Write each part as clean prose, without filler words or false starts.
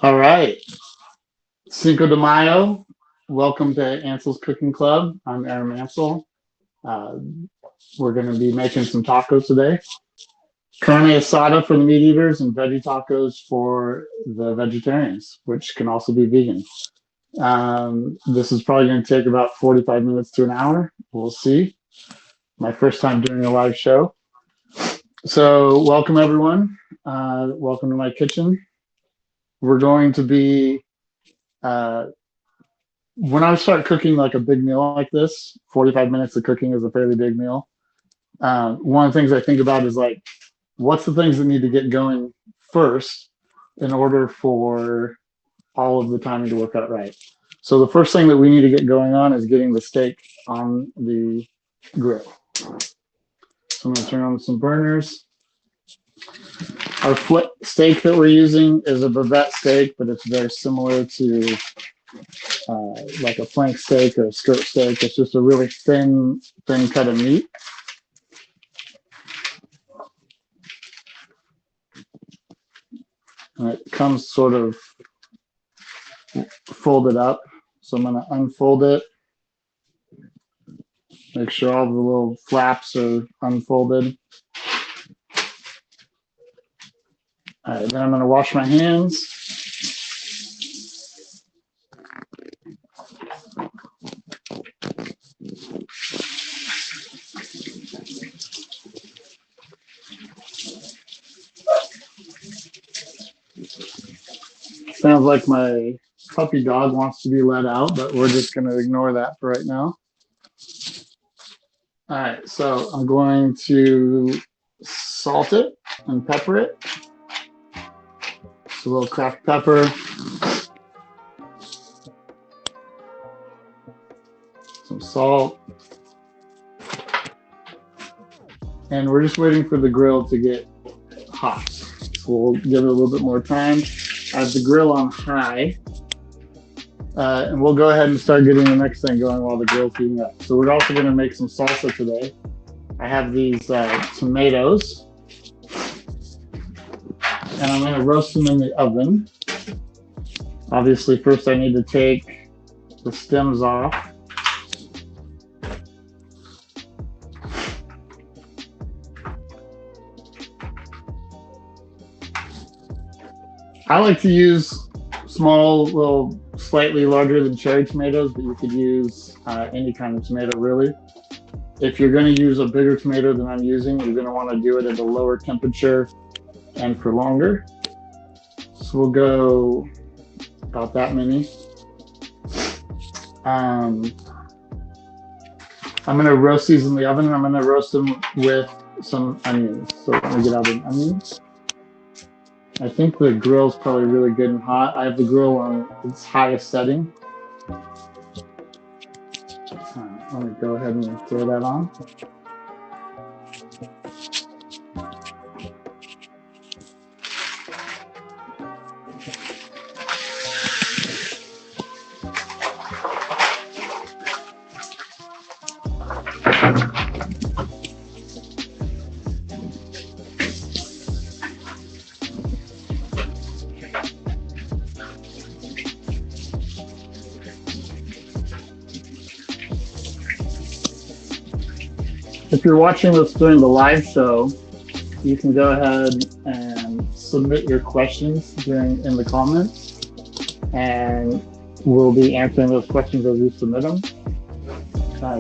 All right, Cinco de Mayo. Welcome to Ansell's Cooking Club. I'm Aaron Ansell. Uh, we're going to be making some tacos today. Carne Asada for the meat eaters and veggie tacos for the vegetarians, which can also be vegan. This is probably going to take about 45 minutes to an hour. We'll see. My first time doing a live show. So welcome everyone. Welcome to my kitchen. We're going to be when I start cooking like a big meal like this, 45 minutes of cooking is a fairly big meal. One of the things I think about is like, what's the things that need to get going first in order for all of the timing to work out right? So the first thing that we need to get going on is getting the steak on the grill. So I'm going to turn on some burners. Our foot steak that we're using is a bavette steak, but it's very similar to like a flank steak or a skirt steak. It's just a really thin cut of meat. And it comes sort of folded up. So I'm going to unfold it. Make sure all the little flaps are unfolded. All right, then I'm going to wash my hands. Sounds like my puppy dog wants to be let out, but we're just going to ignore that for right now. All right, so I'm going to salt it and pepper it. Just a little cracked pepper. Some salt. And we're just waiting for the grill to get hot. So we'll give it a little bit more time. I have the grill on high. And we'll go ahead and start getting the next thing going while the grill's heating up. So we're also going to make some salsa today. I have these tomatoes. And I'm going to roast them in the oven. Obviously, first I need to take the stems off. I like to use small, little, slightly larger than cherry tomatoes, but you could use any kind of tomato really. If you're going to use a bigger tomato than I'm using, you're going to want to do it at a lower temperature and for longer. So we'll go about that many. I'm going to roast these in the oven, and I'm going to roast them with some onions. So let me get out the onions. I think the grill's probably really good and hot. I have the grill on its highest setting. Let me go ahead and throw that on. If you're watching this during the live show, you can go ahead and submit your questions in the comments, and we'll be answering those questions as you submit them.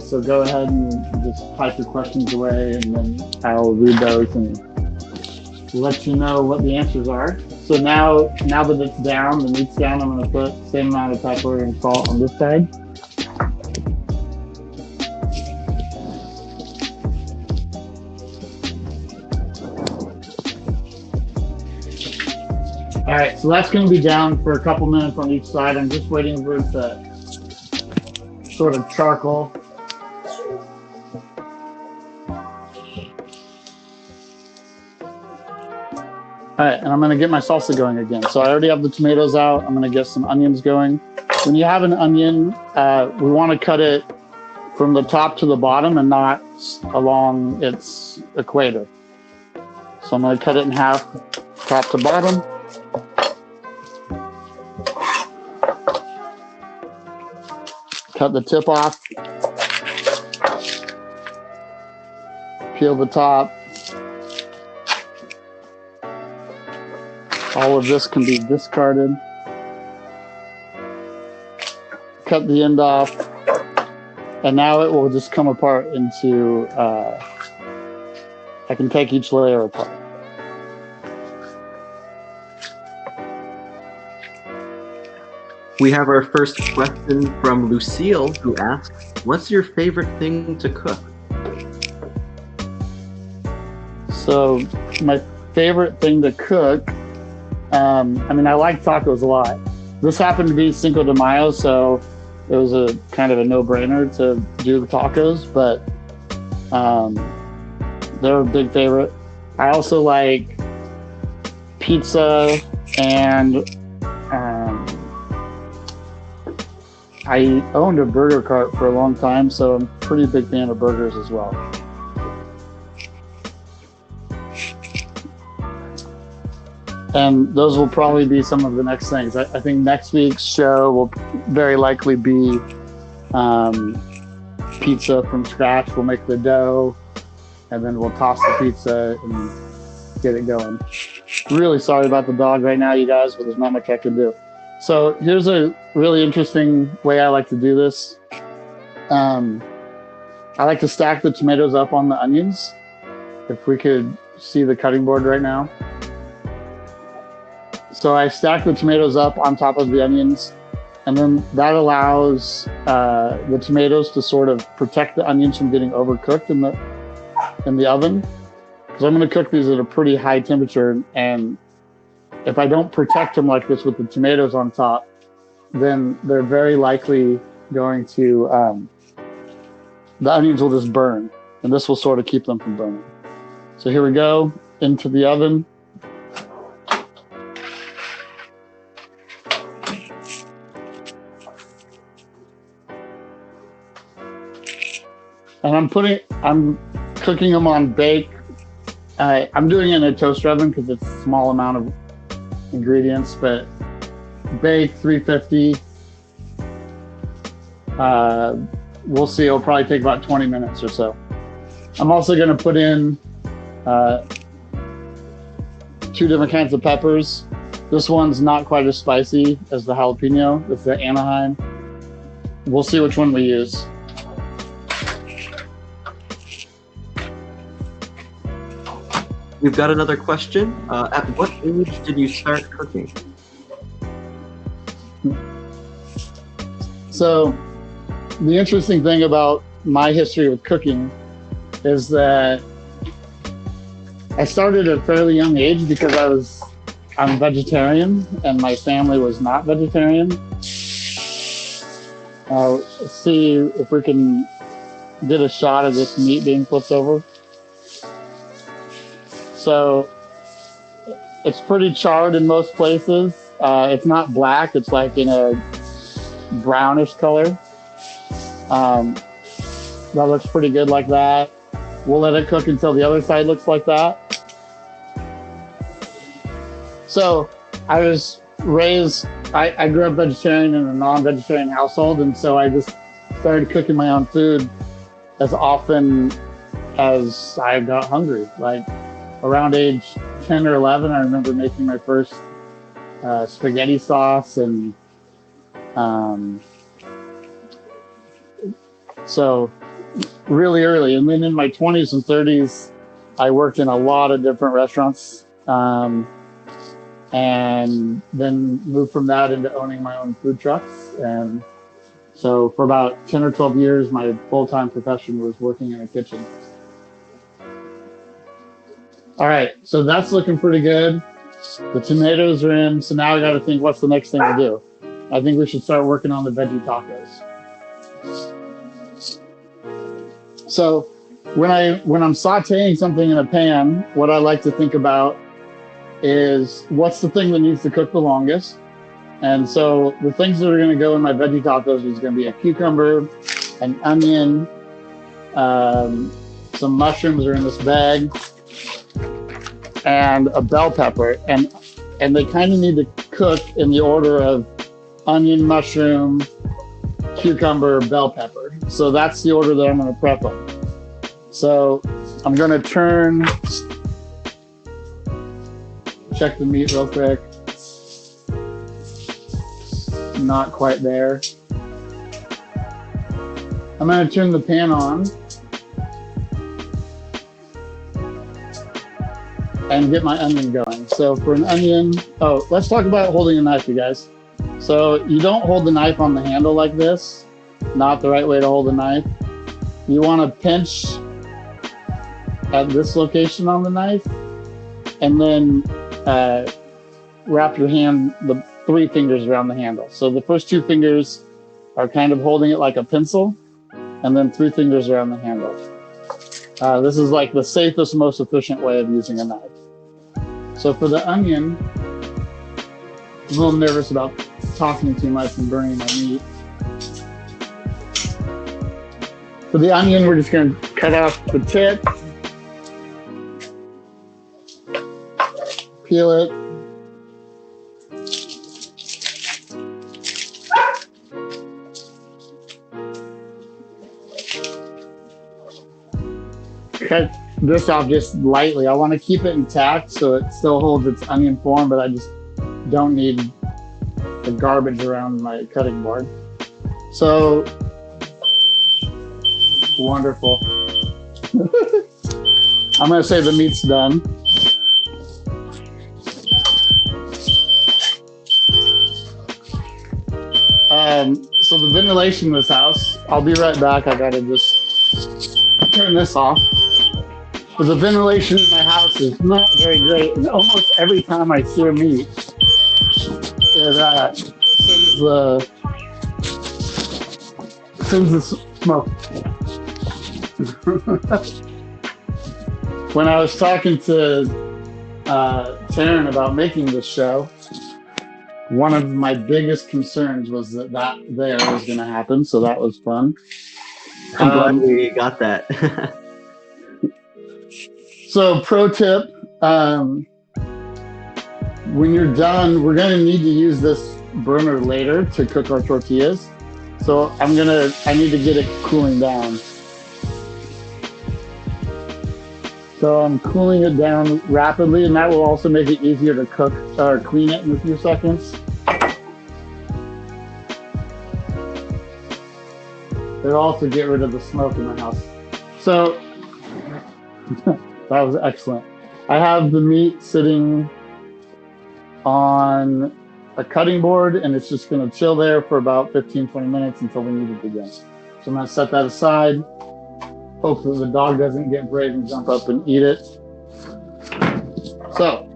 So go ahead and just type your questions away, and then I'll read those and let you know what the answers are. So now that it's down, the meat's down, I'm going to put the same amount of pepper and salt on this side. All right, so that's going to be down for a couple minutes on each side. I'm just waiting for it to sort of charcoal. All right, and I'm going to get my salsa going again. So I already have the tomatoes out. I'm going to get some onions going. When you have an onion, we want to cut it from the top to the bottom and not along its equator. So I'm going to cut it in half, top to bottom. Cut the tip off. Peel the top. All of this can be discarded. Cut the end off. And now it will just come apart into, I can take each layer apart. We have our first question from Lucille, who asks, what's your favorite thing to cook? So my favorite thing to cook, I like tacos a lot. This happened to be Cinco de Mayo, so it was a kind of a no-brainer to do the tacos, but they're a big favorite. I also like pizza, and I owned a burger cart for a long time, so I'm a pretty big fan of burgers as well. And those will probably be some of the next things. I think next week's show will very likely be pizza from scratch. We'll make the dough, and then we'll toss the pizza and get it going. Really sorry about the dog right now, you guys, but there's not much I can do. So here's a really interesting way I like to do this. I like to stack the tomatoes up on the onions. If we could see the cutting board right now. So I stack the tomatoes up on top of the onions, and then that allows the tomatoes to sort of protect the onions from getting overcooked in the oven. So I'm going to cook these at a pretty high temperature, and if I don't protect them like this with the tomatoes on top, then they're very likely going to, the onions will just burn, and this will sort of keep them from burning. So here we go, into the oven. And I'm cooking them on bake. I'm doing it in a toaster oven because it's a small amount of ingredients, but bake 350. We'll see, it'll probably take about 20 minutes or so. I'm also gonna put in 2 different kinds of peppers. This one's not quite as spicy as the jalapeno. It's the Anaheim. We'll see which one we use. We've got another question. At what age did you start cooking? So the interesting thing about my history with cooking is that I started at a fairly young age because I'm vegetarian and my family was not vegetarian. Let's see if we can get a shot of this meat being flipped over. So it's pretty charred in most places. It's not black, it's like in a brownish color. That looks pretty good like that. We'll let it cook until the other side looks like that. So I was raised, I grew up vegetarian in a non-vegetarian household, and so I just started cooking my own food as often as I got hungry. Like around age 10 or 11, I remember making my first spaghetti sauce, and so really early. And then in my 20s and 30s, I worked in a lot of different restaurants, and then moved from that into owning my own food trucks. And so for about 10 or 12 years, my full-time profession was working in a kitchen. All right, so that's looking pretty good. The tomatoes are in, so now I got to think, what's the next thing to do? I think we should start working on the veggie tacos. So when I'm sauteing something in a pan, what I like to think about is what's the thing that needs to cook the longest. And so the things that are going to go in my veggie tacos is going to be a cucumber, an onion, some mushrooms are in this bag, and a bell pepper, and they kind of need to cook in the order of onion, mushroom, cucumber, bell pepper. So that's the order that I'm going to prep them. So I'm going to check the meat real quick. Not quite there. I'm going to turn the pan on and get my onion going. So for an onion, let's talk about holding a knife, you guys. So you don't hold the knife on the handle like this. Not the right way to hold a knife. You want to pinch at this location on the knife, and then wrap your hand, the 3 fingers around the handle. So the first 2 fingers are kind of holding it like a pencil, and then 3 fingers around the handle. This is like the safest, most efficient way of using a knife. So for the onion, I'm a little nervous about talking too much and burning my meat. For the onion, we're just going to cut off the tip, peel it, cut this off just lightly. I want to keep it intact so it still holds its onion form, but I just don't need the garbage around my cutting board. So wonderful. I'm going to say the meat's done. So the ventilation in this house, I'll be right back. I got to just turn this off. But the ventilation in my house is not very great, and almost every time I sear meat, it sends the smoke. When I was talking to Taryn about making this show, one of my biggest concerns was that there was going to happen, so that was fun. I'm glad we got that. So pro tip, when you're done, we're going to need to use this burner later to cook our tortillas. So I need to get it cooling down. So I'm cooling it down rapidly, and that will also make it easier to cook or clean it in a few seconds. It'll also get rid of the smoke in the house. So that was excellent. I have the meat sitting on a cutting board, and it's just going to chill there for about 15-20 minutes until we need it again. So I'm going to set that aside. Hopefully the dog doesn't get brave and jump up and eat it. So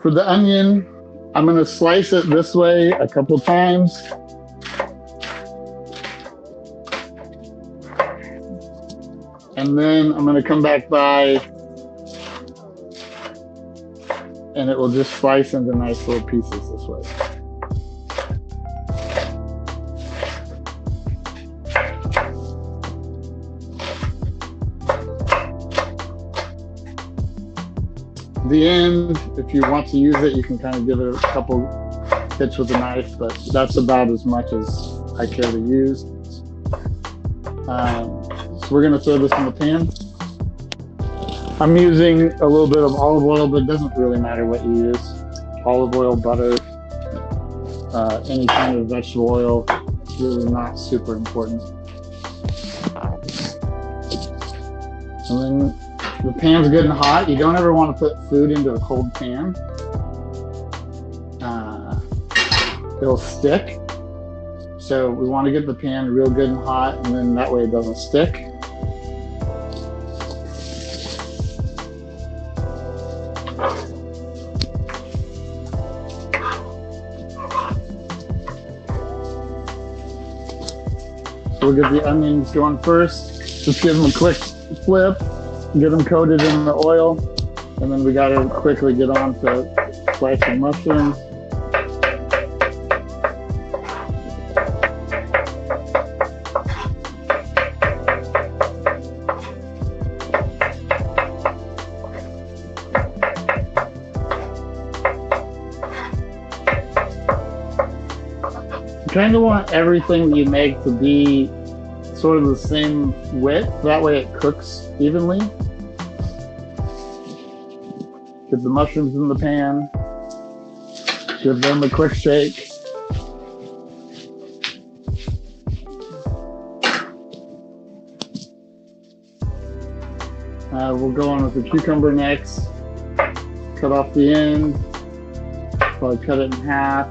for the onion, I'm going to slice it this way a couple times. And then I'm going to come back by, and it will just slice into nice little pieces this way. The end, if you want to use it, you can kind of give it a couple hits with a knife, but that's about as much as I care to use. So we're going to throw this in the pan. I'm using a little bit of olive oil, but it doesn't really matter what you use. Olive oil, butter, any kind of vegetable oil, it's really not super important. And then the pan's good and hot. You don't ever want to put food into a cold pan. It'll stick. So we want to get the pan real good and hot, and then that way it doesn't stick. So we'll get the onions going first. Just give them a quick flip, get them coated in the oil, and then we got to quickly get on to slicing mushrooms. kind of want everything that you make to be sort of the same width. That way it cooks evenly. Get the mushrooms in the pan. Give them a quick shake. We'll go on with the cucumber next. Cut off the end. Probably cut it in half.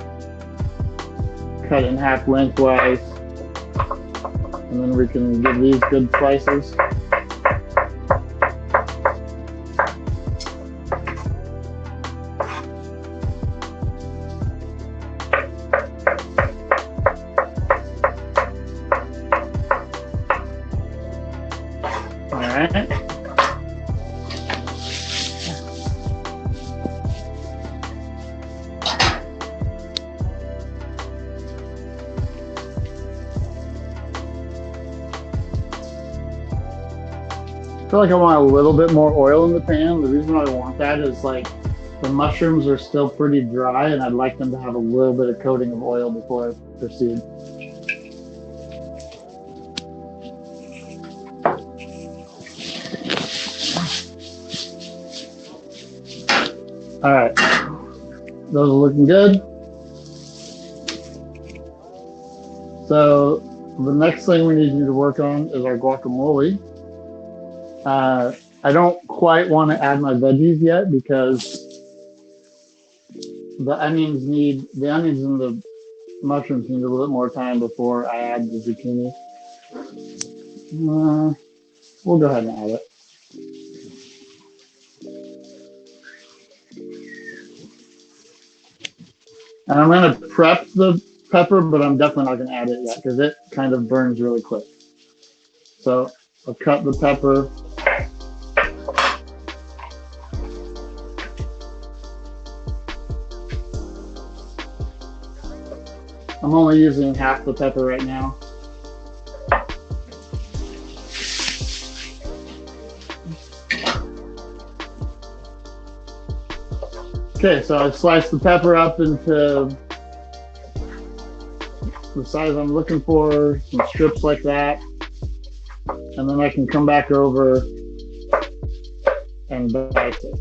Cut it in half lengthwise. And then we can give these good slices. All right. I feel like I want a little bit more oil in the pan. The reason I want that is like the mushrooms are still pretty dry and I'd like them to have a little bit of coating of oil before I proceed. All right, those are looking good. So the next thing we need you to work on is our guacamole. I don't quite want to add my veggies yet because the onions and the mushrooms need a little bit more time before I add the zucchini. We'll go ahead and add it. And I'm going to prep the pepper, but I'm definitely not going to add it yet because it kind of burns really quick. So I'll cut the pepper. I'm only using half the pepper right now. Okay, so I sliced the pepper up into the size I'm looking for, some strips like that. And then I can come back over and dice it.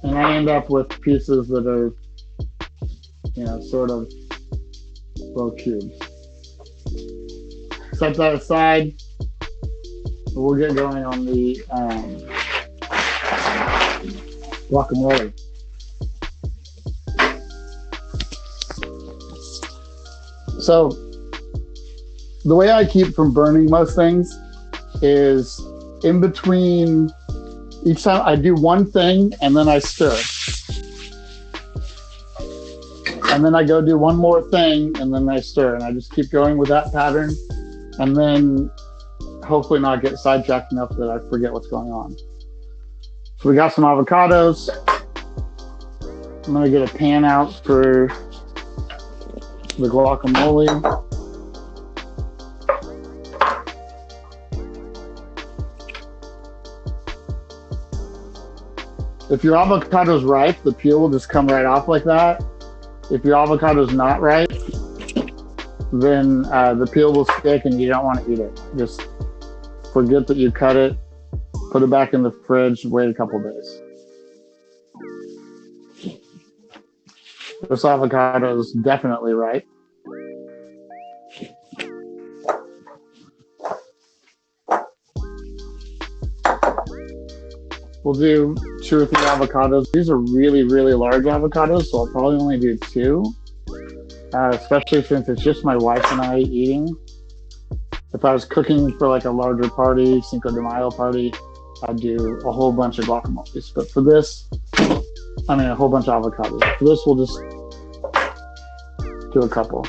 And I end up with pieces that are, sort of little cubes. Set that aside. We'll get going on the guacamole. So the way I keep from burning most things is in between each time I do one thing and then I stir. And then I go do one more thing and then I stir. And I just keep going with that pattern and then hopefully not get sidetracked enough that I forget what's going on. So we got some avocados. I'm gonna get a pan out for the guacamole. If your avocado's ripe, the peel will just come right off like that. If your avocado's not ripe, then the peel will stick and you don't want to eat it. Just forget that you cut it, put it back in the fridge, wait a couple days. This avocado is definitely ripe. We'll do 2 or 3 avocados. These are really, really large avocados, so I'll probably only do 2, especially since it's just my wife and I eating. If I was cooking for like a larger party, Cinco de Mayo party, I'd do a whole bunch of guacamoles. But for this, a whole bunch of avocados. For this, we'll just do a couple.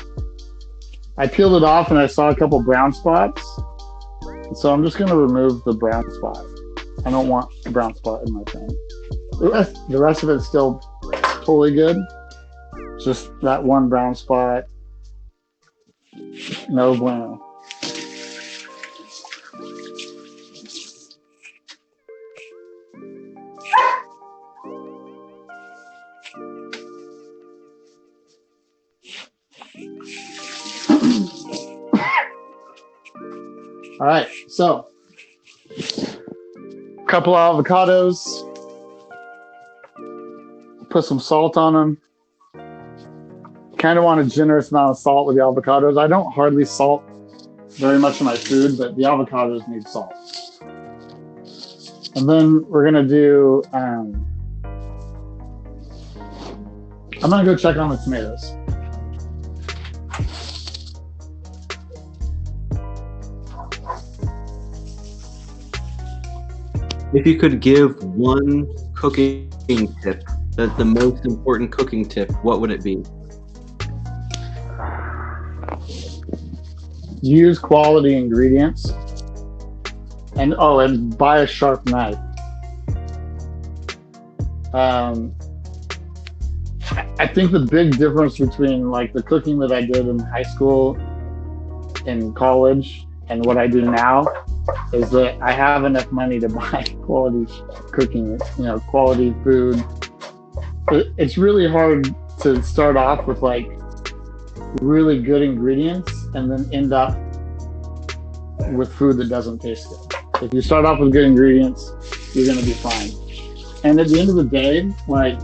I peeled it off and I saw a couple brown spots. So I'm just gonna remove the brown spot. I don't want a brown spot in my thing. The rest of it's still totally good. Just that one brown spot. No bueno. All right, so a couple of avocados, put some salt on them. Kind of want a generous amount of salt with the avocados. I don't hardly salt very much of my food, but the avocados need salt. And then we're gonna do, I'm gonna go check on the tomatoes. If you could give one cooking tip, the most important cooking tip, what would it be? Use quality ingredients. And buy a sharp knife. I think the big difference between like the cooking that I did in high school, in college, and what I do now is that I have enough money to buy quality cooking, quality food. It's really hard to start off with like really good ingredients and then end up with food that doesn't taste good. If you start off with good ingredients, you're going to be fine. And at the end of the day, like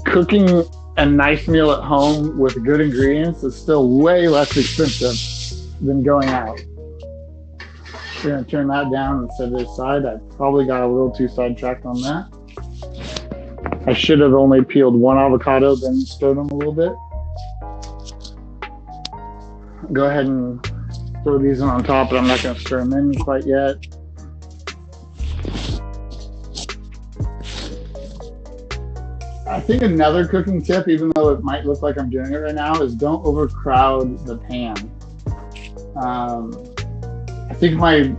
cooking a nice meal at home with good ingredients is still way less expensive than going out. We're going to turn that down and set it aside. I probably got a little too sidetracked on that. I should have only peeled one avocado, then stirred them a little bit. Go ahead and throw these in on top, but I'm not going to stir them in quite yet. I think another cooking tip, even though it might look like I'm doing it right now, is don't overcrowd the pan. I think my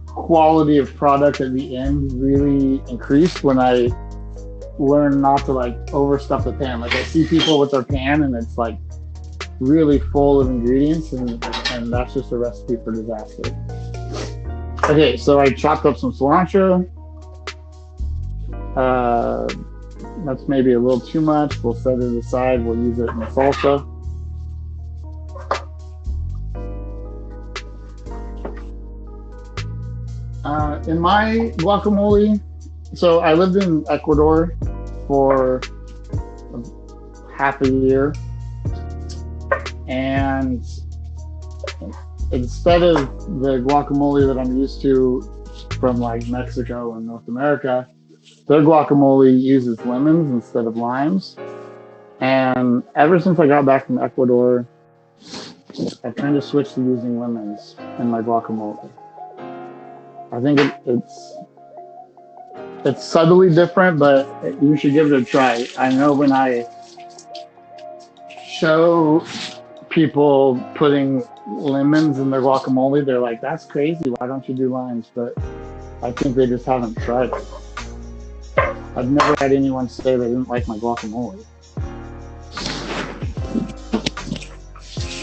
quality of product at the end really increased when I learned not to like overstuff the pan. Like I see people with their pan and it's like really full of ingredients, and that's just a recipe for disaster. Okay, so I chopped up some cilantro. That's maybe a little too much. We'll set it aside. We'll use it in the salsa. In my guacamole, so I lived in Ecuador for half a year, and instead of the guacamole that I'm used to from like Mexico and North America, their guacamole uses lemons instead of limes. And ever since I got back from Ecuador, I've kind of switched to using lemons in my guacamole. I think it's subtly different, but you should give it a try. I know when I show people putting lemons in their guacamole, they're like, that's crazy. Why don't you do limes? But I think they just haven't tried it. I've never had anyone say they didn't like my guacamole.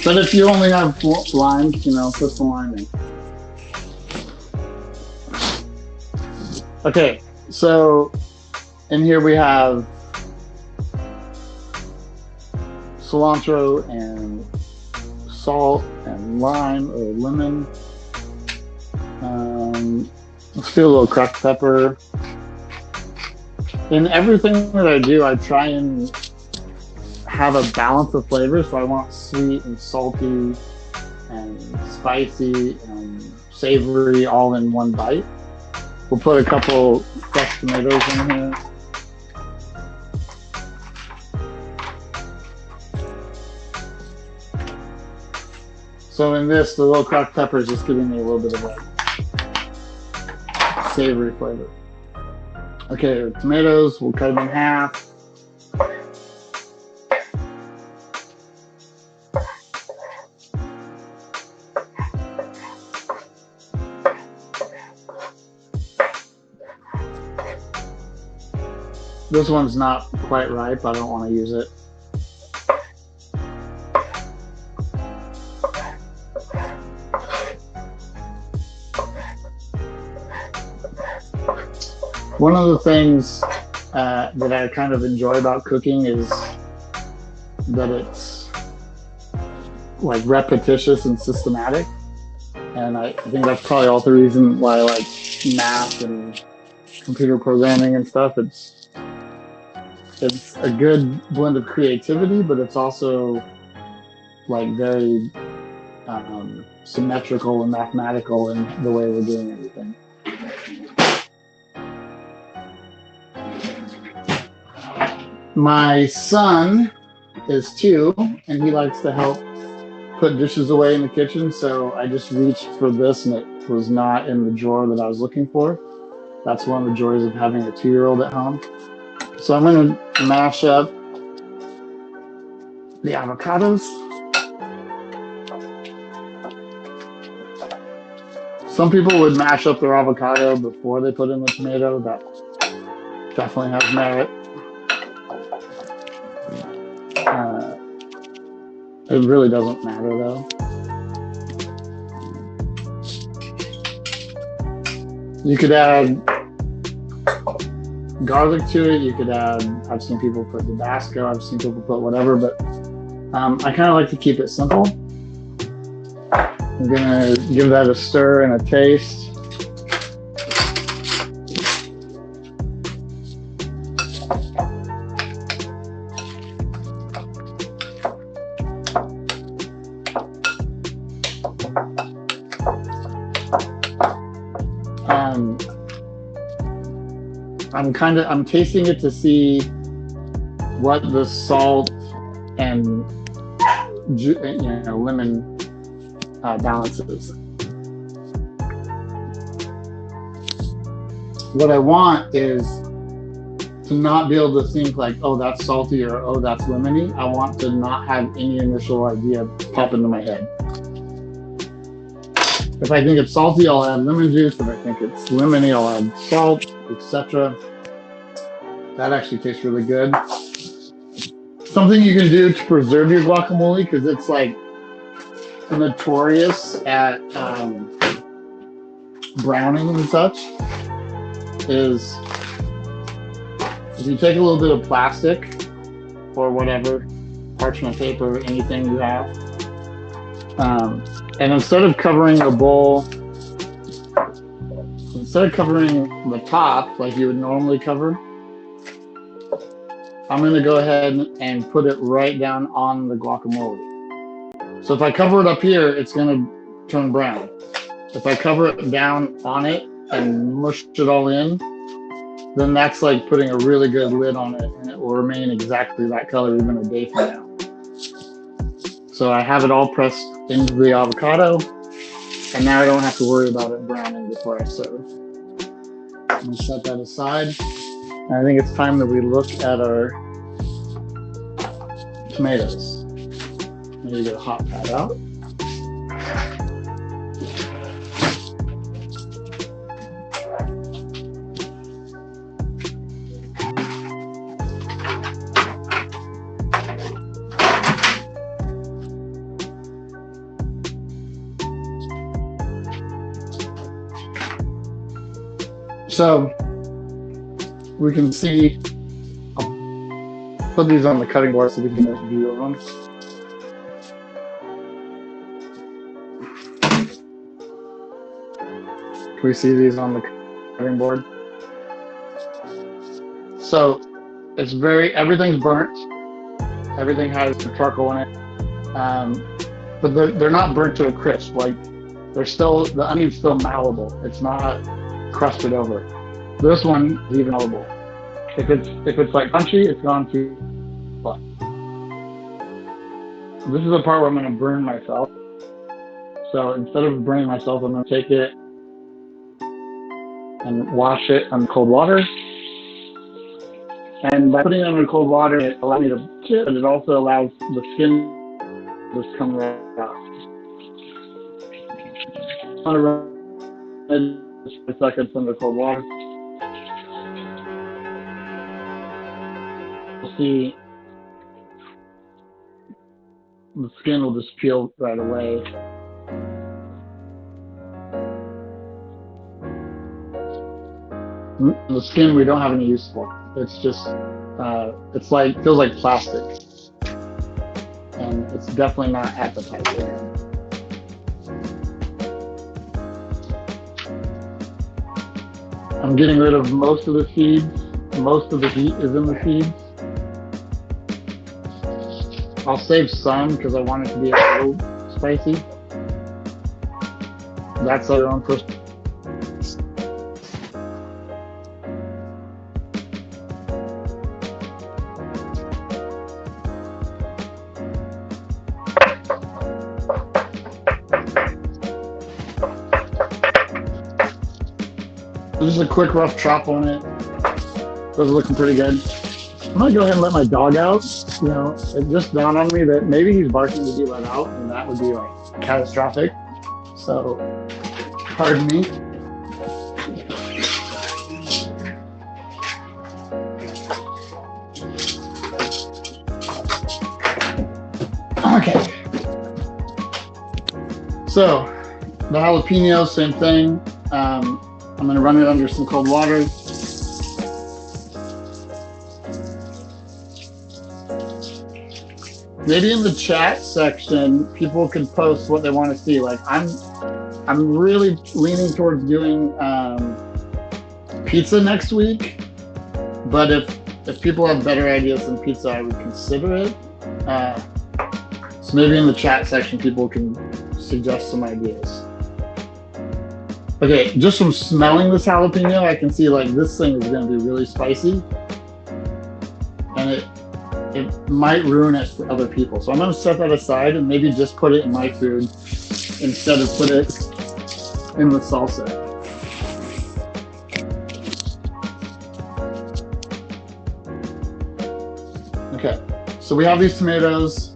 But if you only have limes, put some lime in. Okay, so in here we have cilantro and salt and lime or lemon. Let's do a little cracked pepper. In everything that I do, I try and have a balance of flavors. So I want sweet and salty and spicy and savory all in one bite. We'll put a couple fresh tomatoes in here. So in this, the little cracked pepper is just giving me a little bit of a savory flavor. Okay, tomatoes, we'll cut them in half. This one's not quite ripe. I don't want to use it. One of the things that I kind of enjoy about cooking is that like repetitious and systematic. And I think that's probably also the reason why I like math and computer programming and stuff. It's a good blend of creativity, but it's also like very symmetrical and mathematical in the way we're doing everything. My son is 2, and he likes to help put dishes away in the kitchen. So I just reached for this, and it was not in the drawer that I was looking for. That's one of the joys of having a 2-year-old at home. So I'm going to mash up the avocados. Some people would mash up their avocado before they put in the tomato. That definitely has merit. It really doesn't matter though. You could add garlic to it. You could add, I've seen people put Tabasco, I've seen people put whatever, but I kind of like to keep it simple. I'm gonna give that a stir and a taste. I'm tasting it to see what the salt and lemon balances. What I want is to not be able to think like, oh, that's salty or oh, that's lemony. I want to not have any initial idea pop into my head. If I think it's salty, I'll add lemon juice. If I think it's lemony, I'll add salt, etc. That actually tastes really good. Something you can do to preserve your guacamole, because it's like notorious at browning and such, is if you take a little bit of plastic or whatever, parchment paper, anything you have, and instead of covering the bowl, instead of covering the top like you would normally cover, I'm going to go ahead and put it right down on the guacamole. So if I cover it up here, it's going to turn brown. If I cover it down on it and mush it all in, then that's like putting a really good lid on it, and it will remain exactly that color even a day from now. So I have it all pressed into the avocado, and now I don't have to worry about it browning before I serve. I'm going to set that aside. And I think it's time that we look at our tomatoes. I'm going to get a hot pad out. So we can see, I'll put these on the cutting board so we can get a view of them. Can we see these on the cutting board? So it's everything's burnt. Everything has charcoal in it. But they're not burnt to a crisp. Like the onion's still malleable. It's not crusted over. This one is even malleable. If it's like crunchy, it's gone too far. This is the part where I'm going to burn myself. So instead of burning myself, I'm going to take it and wash it under cold water. And by putting it under cold water, it allows me to chip, but it also allows the skin to just come right out. I'm going to run it 5 seconds under cold water. You'll see the skin will just peel right away. The skin we don't have any use for. It's just, feels like plastic. And and it's definitely not appetizing. I'm getting rid of most of the seeds. Most of the heat is in the seeds. I'll save some because I want it to be a little spicy. That's our own first. Just a quick rough chop on it. Those are looking pretty good. I'm gonna go ahead and let my dog out. You know, it just dawned on me that maybe he's barking to be let out, and that would be like catastrophic. So, pardon me. Okay. So, the jalapeno, same thing. I'm going to run it under some cold water. Maybe in the chat section, people can post what they want to see. Like I'm really leaning towards doing pizza next week. But if people have better ideas than pizza, I would consider it. So maybe in the chat section, people can suggest some ideas. Okay, just from smelling this jalapeno, I can see like this thing is going to be really spicy, and it might ruin it for other people. So I'm going to set that aside and maybe just put it in my food instead of put it in the salsa. Okay, so we have these tomatoes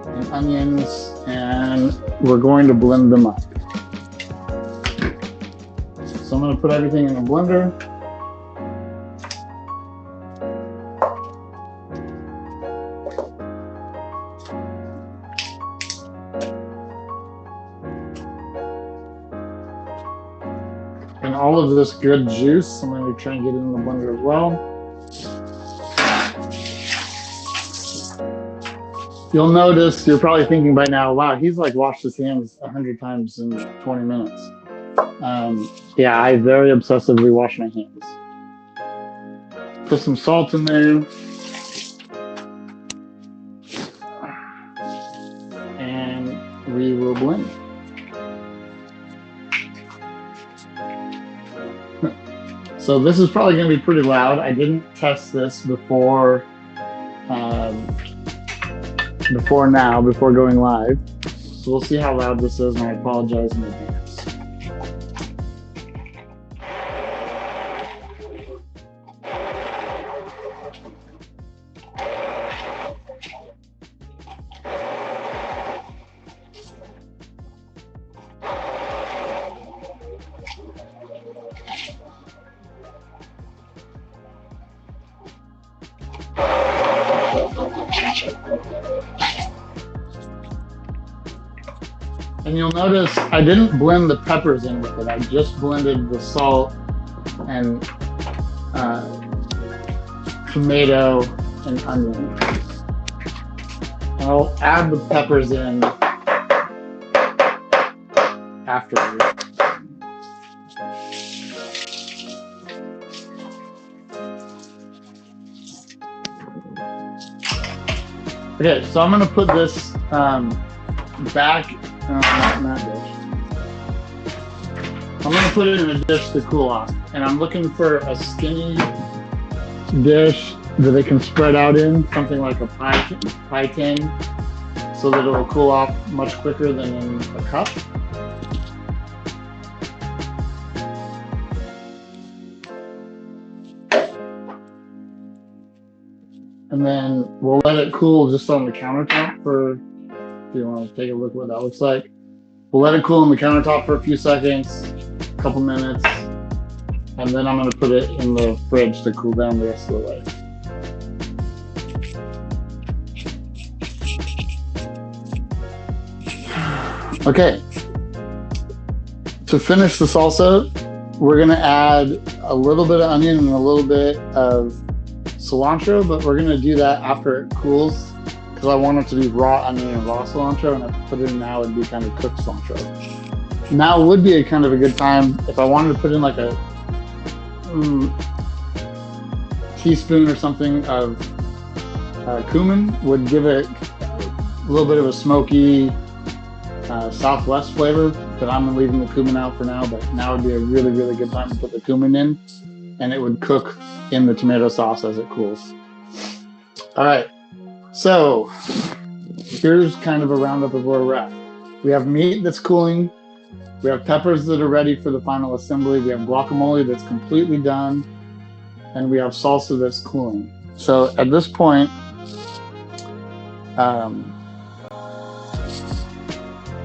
and onions, and we're going to blend them up. So I'm going to put everything in a blender. And all of this good juice, I'm going to try and get it in the blender as well. You'll notice, you're probably thinking by now, wow, he's like washed his hands 100 times in 20 minutes. Yeah, I very obsessively wash my hands. Put some salt in there. And we will blend. So this is probably going to be pretty loud. I didn't test this before going live. So we'll see how loud this is, and I apologize in advance. And you'll notice I didn't blend the peppers in with it. I just blended the salt and tomato and onion. I'll add the peppers in afterwards. Okay, so I'm going to put this back. Not dish. I'm going to put it in a dish to cool off. And I'm looking for a skinny dish that it can spread out in, something like a pie tin, so that it will cool off much quicker than in a cup. And then we'll let it cool just on the countertop for, if you want to take a look at what that looks like. We'll let it cool on the countertop for a few seconds, a couple minutes, and then I'm going to put it in the fridge to cool down the rest of the way. Okay, to finish the salsa, we're going to add a little bit of onion and a little bit of cilantro, but we're gonna do that after it cools because I want it to be raw onion and raw cilantro, and if I put it in now, it'd be kind of cooked cilantro. Now would be a kind of a good time if I wanted to put in like a teaspoon or something of cumin. Would give it a little bit of a smoky Southwest flavor, but I'm leaving the cumin out for now. But now would be a really, really good time to put the cumin in, and it would cook in the tomato sauce as it cools. All right, so here's kind of a roundup of where we're at. We have meat that's cooling. We have peppers that are ready for the final assembly. We have guacamole that's completely done, and we have salsa that's cooling. So at this point,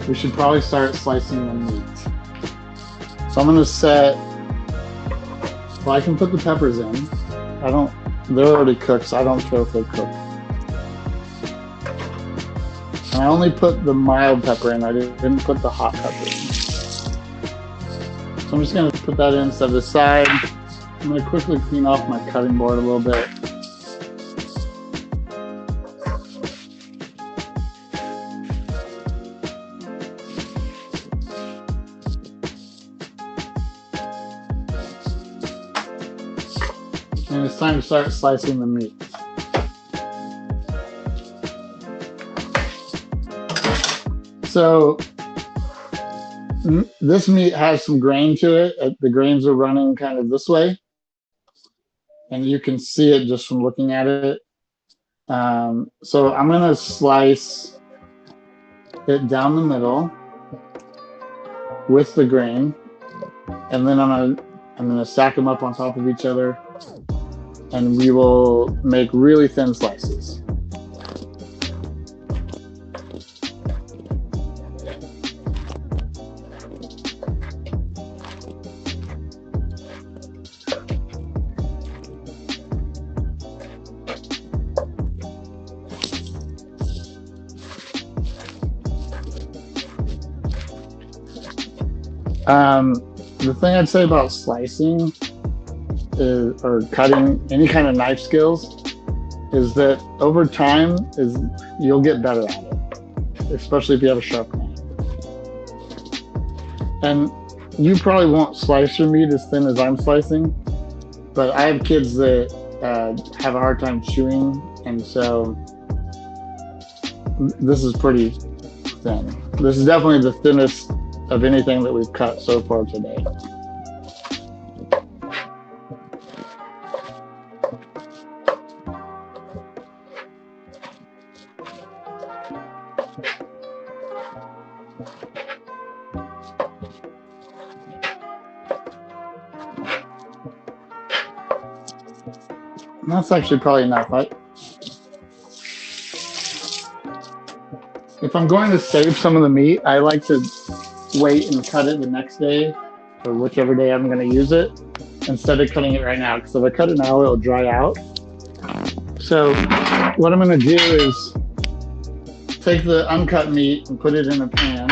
we should probably start slicing the meat. So I'm gonna set, well, I can put the peppers in. They're already cooked, so I don't care if they're cooked. And I only put the mild pepper in, I didn't put the hot pepper in. So I'm just gonna put that in, set it aside. I'm gonna quickly clean off my cutting board a little bit. And it's time to start slicing the meat. So this meat has some grain to it. The grains are running kind of this way, and you can see it just from looking at it. So I'm gonna slice it down the middle with the grain, and then I'm gonna stack them up on top of each other, and we will make really thin slices. The thing I'd say about slicing is, or cutting, any kind of knife skills, is that over time you'll get better at it, especially if you have a sharp knife. And you probably won't slice your meat as thin as I'm slicing, but I have kids that have a hard time chewing, and so this is pretty thin. This is definitely the thinnest of anything that we've cut so far today. And that's actually probably enough. If I'm going to save some of the meat, I like to wait and cut it the next day, or whichever day I'm going to use it, instead of cutting it right now, because if I cut it now it'll dry out. So what I'm going to do is take the uncut meat and put it in a pan,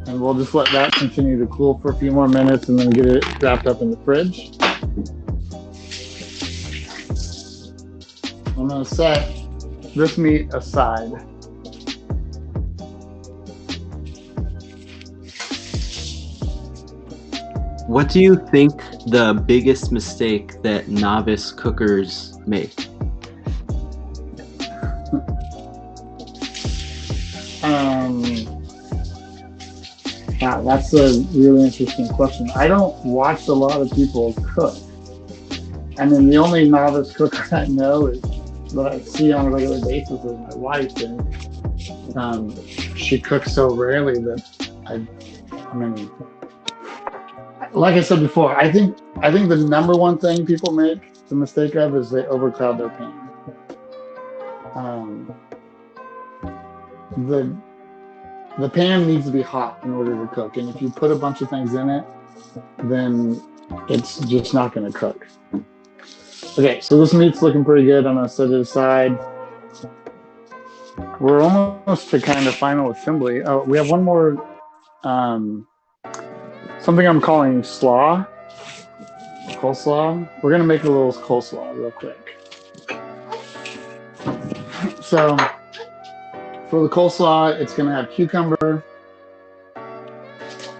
and we'll just let that continue to cool for a few more minutes and then get it wrapped up in the fridge. I'm going to set this meat aside. What do you think the biggest mistake that novice cookers make? Wow, that's a really interesting question. I don't watch a lot of people cook. I mean, the only novice cooker I know is that I see on a regular basis is my wife, and she cooks so rarely that I mean, like I said before, I think the number one thing people make the mistake of is they overcrowd their pan. The pan needs to be hot in order to cook, and if you put a bunch of things in it, then it's just not going to cook. Okay, so this meat's looking pretty good. I'm going to set it aside. We're almost to kind of final assembly. Oh, we have one more, something I'm calling slaw. coleslaw. We're gonna make a little coleslaw real quick. So for the coleslaw, it's gonna have cucumber.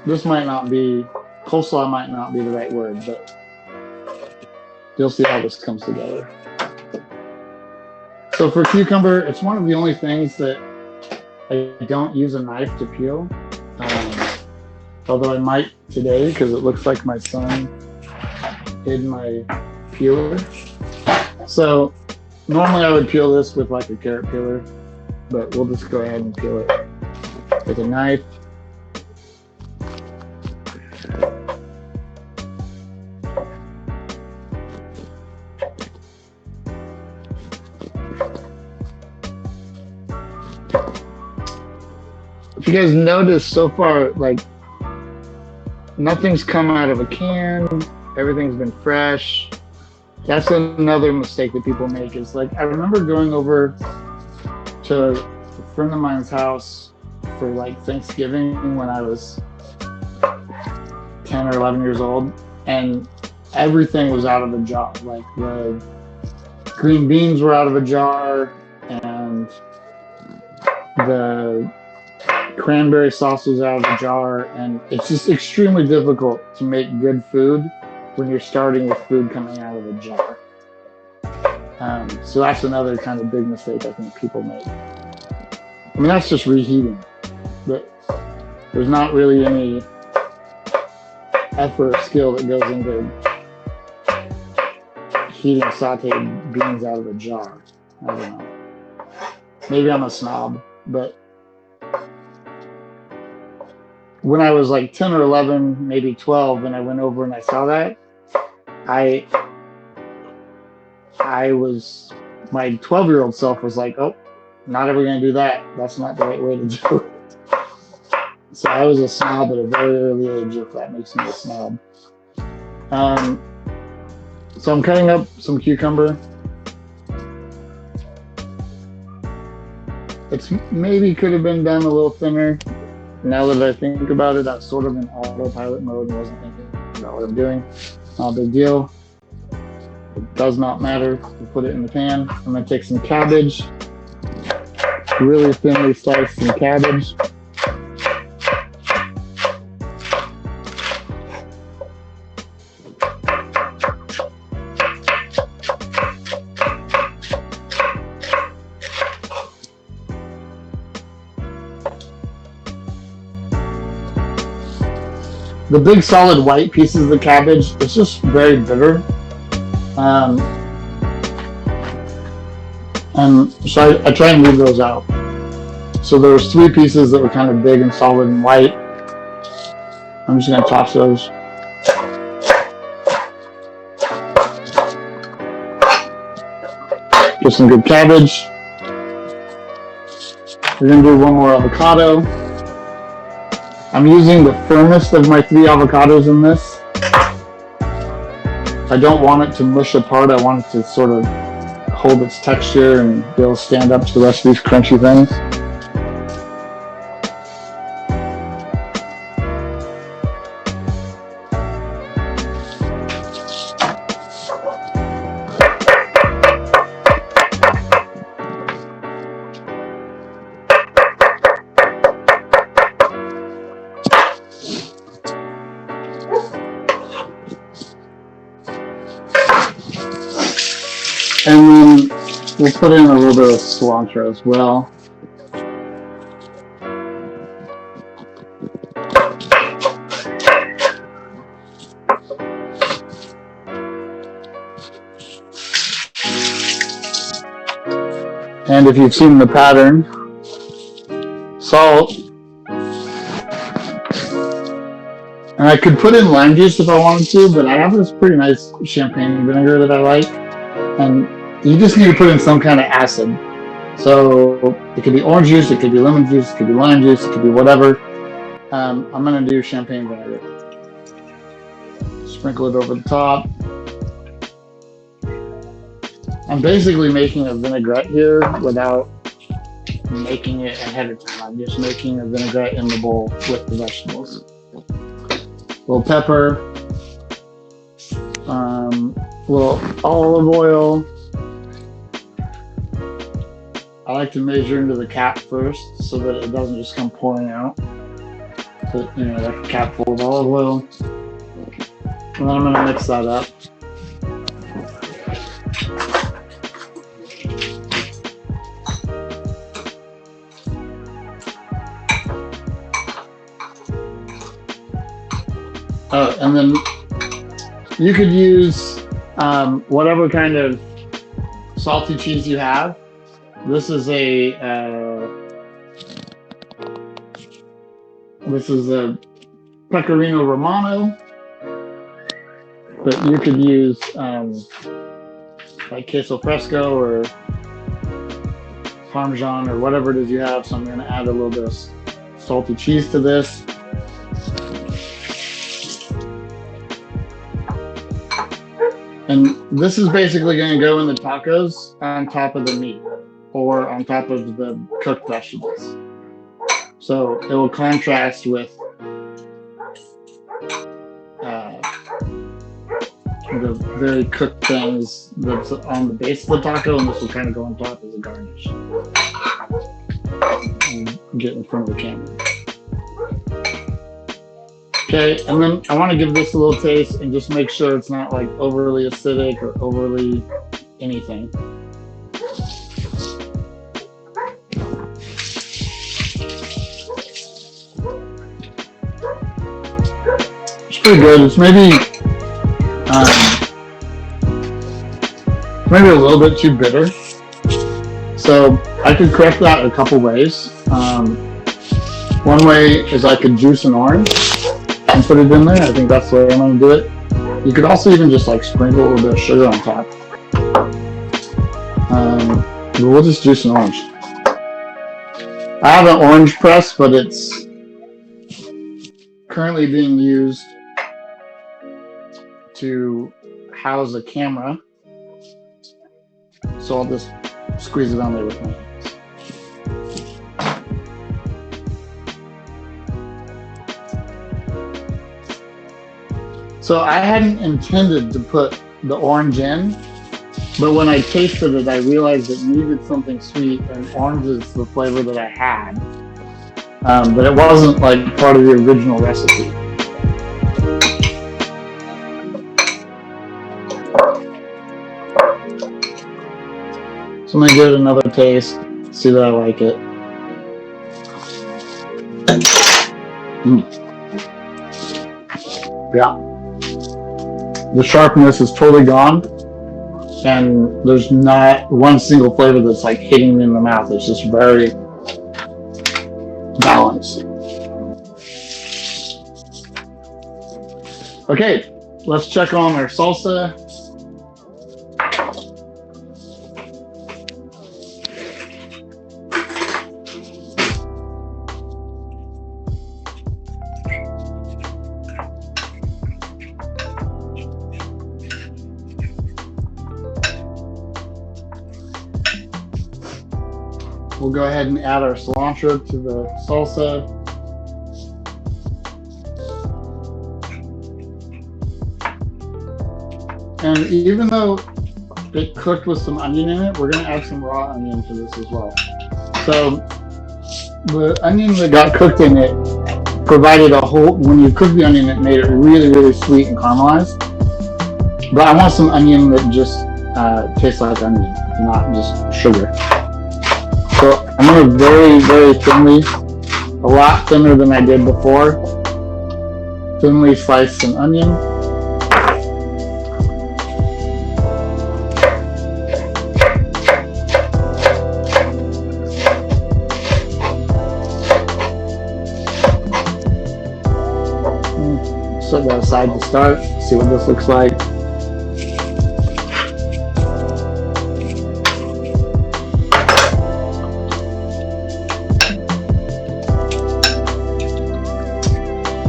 This might not be coleslaw, might not be the right word, but you'll see how this comes together. So for cucumber, it's one of the only things that I don't use a knife to peel. Although I might today because it looks like my son hid my peeler. So normally I would peel this with like a carrot peeler, but we'll just go ahead and peel it with a knife. If you guys notice so far, like nothing's come out of a can, everything's been fresh. That's another mistake that people make is like, I remember going over to a friend of mine's house for like Thanksgiving when I was 10 or 11 years old, and everything was out of a jar. Like the green beans were out of a jar, and the cranberry sauce was out of a jar, and it's just extremely difficult to make good food when you're starting with food coming out of a jar. So that's another kind of big mistake I think people make. I mean, that's just reheating, but there's not really any effort or skill that goes into heating sauteed beans out of a jar. I don't know. Maybe I'm a snob, but when I was like 10 or 11, maybe 12, and I went over and I saw that, my 12-year-old self was like, oh, not ever going to do that. That's not the right way to do it. So I was a snob at a very early age, if that makes me a snob. So I'm cutting up some cucumber. It's maybe could have been done a little thinner. Now that I think about it, I'm sort of in autopilot mode and wasn't thinking about what I'm doing. Not a big deal. It does not matter. We'll put it in the pan. I'm going to take some cabbage, really thinly slice some cabbage. The big solid white pieces of the cabbage, it's just very bitter. And so I try and leave those out. So there was 3 pieces that were kind of big and solid and white. I'm just going to toss those. Get some good cabbage. We're going to do one more avocado. I'm using the firmest of my 3 avocados in this. I don't want it to mush apart. I want it to sort of hold its texture and be able to stand up to the rest of these crunchy things. And then we'll put in a little bit of cilantro as well. And if you've seen the pattern, salt. And I could put in lime juice if I wanted to, but I have this pretty nice champagne vinegar that I like. And you just need to put in some kind of acid. So it could be orange juice, it could be lemon juice, it could be lime juice, it could be whatever. I'm going to do champagne vinegar. Sprinkle it over the top. I'm basically making a vinaigrette here without making it ahead of time. I'm just making a vinaigrette in the bowl with the vegetables. A little pepper. Little olive oil. I like to measure into the cap first so that it doesn't just come pouring out. So, like a cap full of olive oil. And then I'm going to mix that up. Oh, and then you could use whatever kind of salty cheese you have. This is a Pecorino Romano, but you could use like queso fresco or Parmesan or whatever it is you have. So I'm going to add a little bit of salty cheese to this. And this is basically going to go in the tacos on top of the meat or on top of the cooked vegetables. So it will contrast with the very cooked things that's on the base of the taco, and this will kind of go on top as a garnish. And get in front of the camera. Okay, and then I want to give this a little taste and just make sure it's not like overly acidic or overly anything. It's pretty good. It's maybe a little bit too bitter. So I could correct that a couple ways. One way is I could juice an orange and put it in there. I think that's the way I'm going to do it. You could also even just like sprinkle a little bit of sugar on top. But we'll just juice an orange. I have an orange press, but it's currently being used to house a camera. So I'll just squeeze it on there with my hands. So I hadn't intended to put the orange in, but when I tasted it, I realized it needed something sweet, and orange is the flavor that I had. But it wasn't like part of the original recipe. So I'm gonna give it another taste, see that I like it. Yeah. The sharpness is totally gone, and there's not one single flavor that's like hitting me in the mouth. It's just very balanced. Okay, let's check on our salsa. We'll go ahead and add our cilantro to the salsa. And even though it cooked with some onion in it, we're going to add some raw onion to this as well. So the onion that got cooked in it provided a whole, when you cook the onion, it made it really, really sweet and caramelized. But I want some onion that just tastes like onion, not just sugar. So I'm going to very, very thinly, a lot thinner than I did before, thinly slice some onion. Set that aside to start, see what this looks like.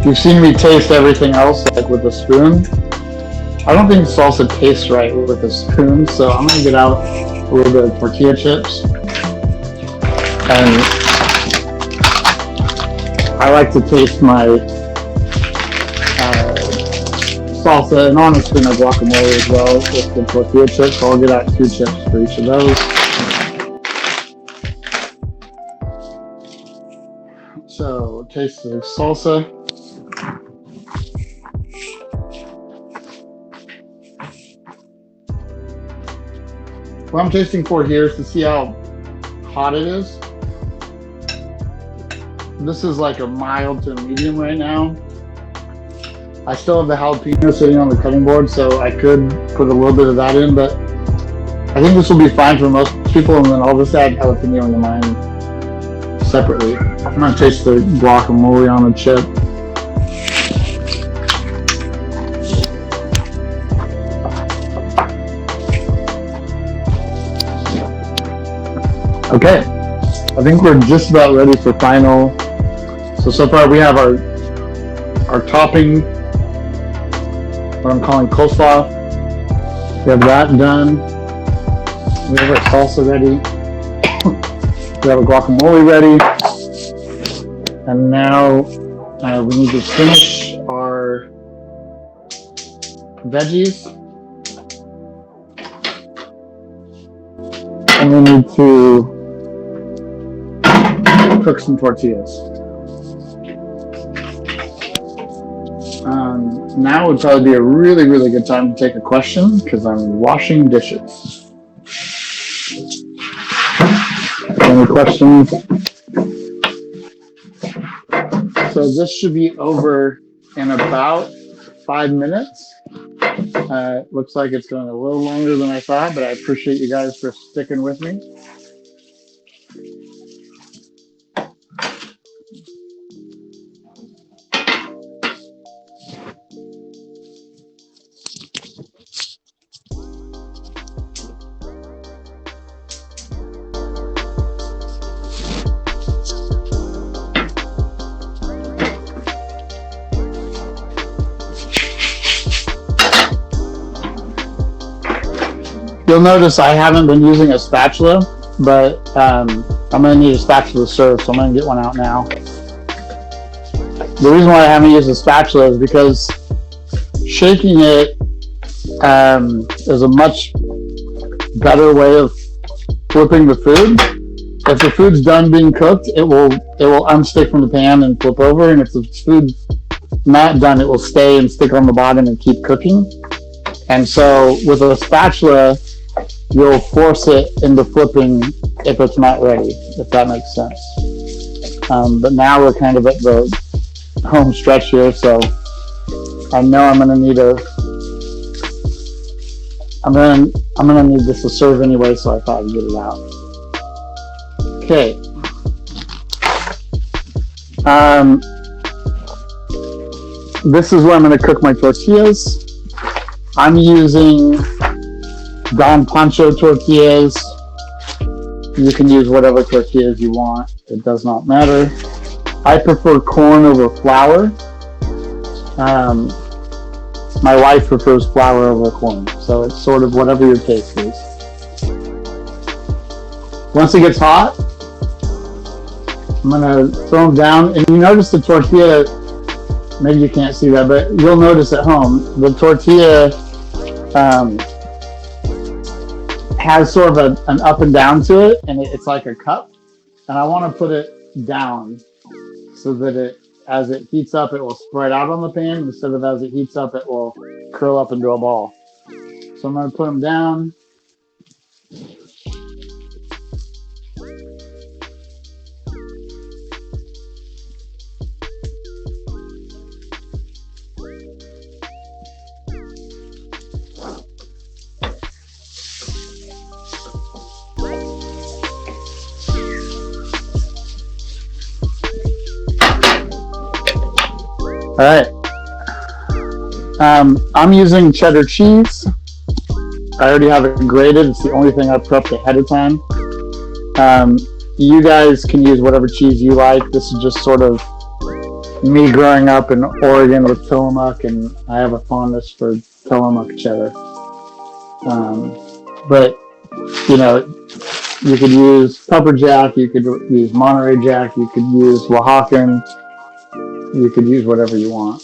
You've seen me taste everything else like with a spoon. I don't think salsa tastes right with a spoon, so I'm gonna get out a little bit of tortilla chips. And I like to taste my salsa, and honestly my guacamole as well with the tortilla chips. So I'll get out 2 chips for each of those. So taste the salsa. What I'm tasting for here is to see how hot it is. This is like a mild to medium right now. I still have the jalapeno sitting on the cutting board, so I could put a little bit of that in, but I think this will be fine for most people, and then I'll just add jalapeno into mine separately. I'm gonna taste the guacamole on the chip. Okay, I think we're just about ready for final. So far we have our topping, what I'm calling coleslaw. We have that done. We have our salsa ready. We have a guacamole ready. And now we need to finish our veggies. And we need to cook some tortillas. Now would probably be a really, really good time to take a question because I'm washing dishes. Any questions? So this should be over in about 5 minutes. Looks like it's going a little longer than I thought, but I appreciate you guys for sticking with me. You'll notice I haven't been using a spatula, but I'm going to need a spatula to serve, so I'm going to get one out now. The reason why I haven't used a spatula is because shaking it is a much better way of flipping the food. If the food's done being cooked, it will unstick from the pan and flip over, and if the food's not done, it will stay and stick on the bottom and keep cooking. And so with a spatula, you'll force it into flipping if it's not ready, if that makes sense. But now we're kind of at the home stretch here, so I know I'm gonna need this to serve anyway, so I thought I'd get it out. Okay. This is where I'm gonna cook my tortillas. I'm using Don Pancho tortillas. You can use whatever tortillas you want. It does not matter. I prefer corn over flour. My wife prefers flour over corn. So it's sort of whatever your taste is. Once it gets hot, I'm going to throw them down. And you notice the tortilla, maybe you can't see that, but you'll notice at home, the tortilla has sort of an up and down to it, and it's like a cup. And I want to put it down so that as it heats up, it will spread out on the pan instead of as it heats up, it will curl up into a ball. So I'm going to put them down. All right. I'm using cheddar cheese. I already have it grated. It's the only thing I prepped ahead of time. You guys can use whatever cheese you like. This is just sort of me growing up in Oregon with Tillamook, and I have a fondness for Tillamook cheddar. But, you know, you could use Pepper Jack, you could use Monterey Jack, you could use Oaxacan, you could use whatever you want.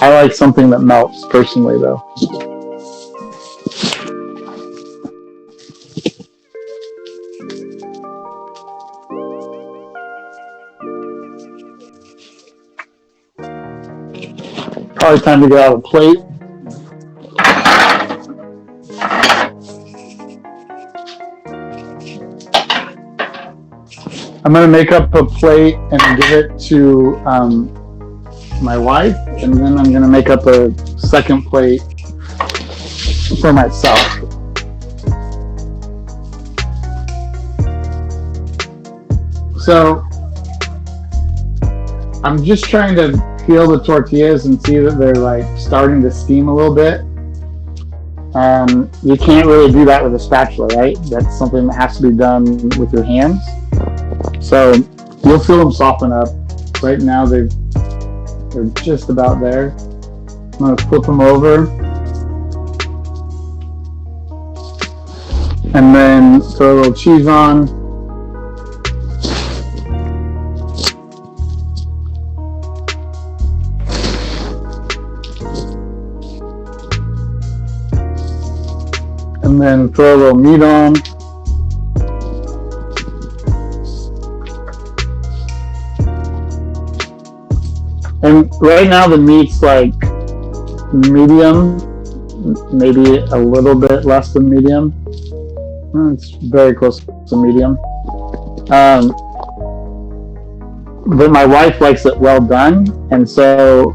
I like something that melts personally, though. Probably time to get out a plate. I'm going to make up a plate and give it to my wife, and then I'm going to make up a second plate for myself. So I'm just trying to peel the tortillas and see that they're like starting to steam a little bit. You can't really do that with a spatula, right? That's something that has to be done with your hands. So you'll feel them soften up. Right now they're just about there. I'm going to flip them over and then throw a little cheese on. And then throw a little meat on. And right now the meat's like medium, maybe a little bit less than medium. It's very close to medium. But my wife likes it well done, and so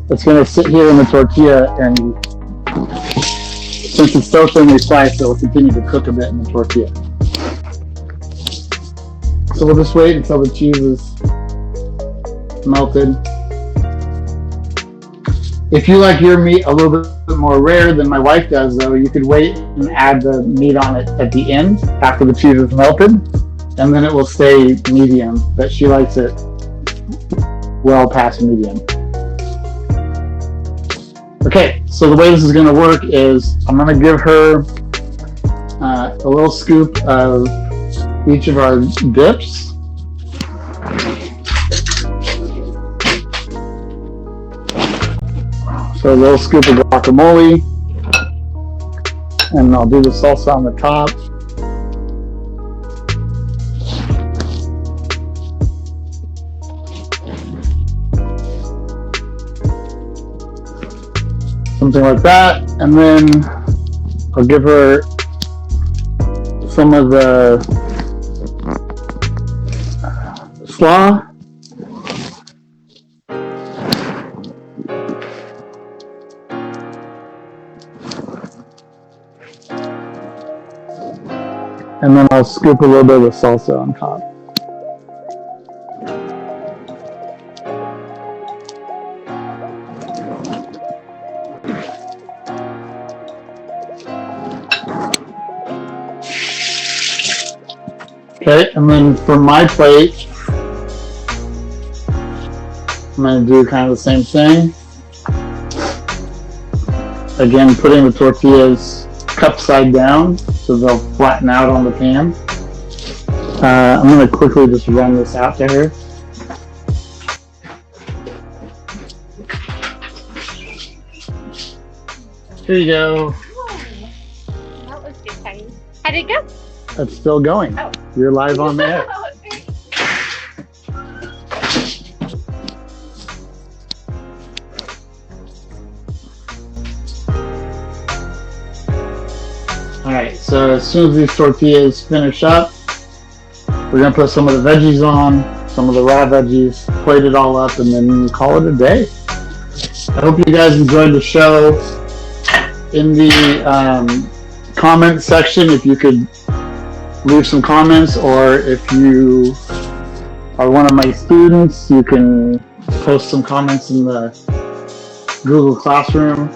it's going to sit here in the tortilla, and since it's so thinly sliced, it will continue to cook a bit in the tortilla. So we'll just wait until the cheese is melted. If you like your meat a little bit more rare than my wife does, though, you could wait and add the meat on it at the end after the cheese is melted, and then it will stay medium, but she likes it well past medium. Okay, so the way this is going to work is I'm going to give her a little scoop of each of our dips. So a little scoop of guacamole, and I'll do the salsa on the top. Something like that, and then I'll give her some of the slaw. And then I'll scoop a little bit of the salsa on top. Okay, and then for my plate, I'm going to do kind of the same thing. Again, putting the tortillas cup side down so they'll flatten out on the pan. I'm going to quickly just run this out to her. Here you go. Oh, that was good time. How'd it go? It's still going. Oh. You're live on the air. Alright, so as soon as these tortillas finish up, we're going to put some of the veggies on, some of the raw veggies, plate it all up, and then call it a day. I hope you guys enjoyed the show. In the comment section, if you could leave some comments, or if you are one of my students, you can post some comments in the Google Classroom,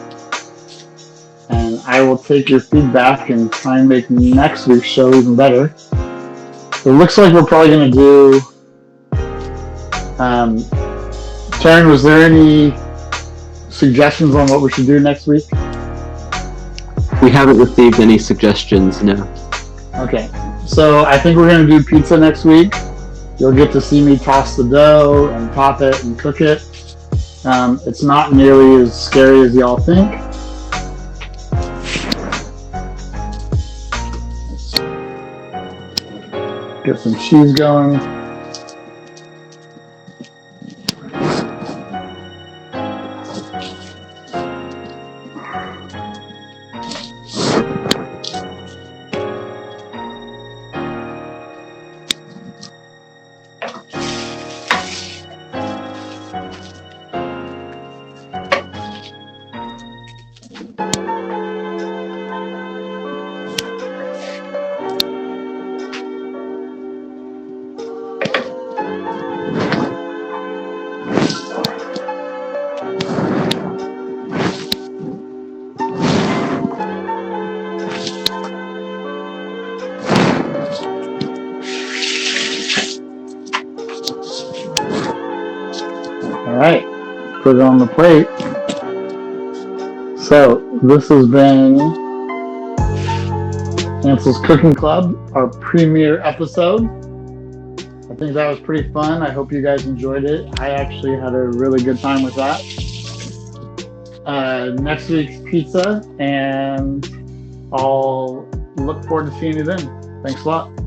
and I will take your feedback and try and make next week's show even better. It looks like we're probably going to do Taryn, was there any suggestions on what we should do next week? We haven't received any suggestions, no. Okay, so I think we're going to do pizza next week. You'll get to see me toss the dough and top it and cook it. It's not nearly as scary as y'all think. Get some cheese going. All right, put it on the plate. So this has been Ansell's Cooking Club, our premiere episode. I think that was pretty fun. I hope you guys enjoyed it. I actually had a really good time with that. Next week's pizza, and I'll look forward to seeing you then. Thanks a lot.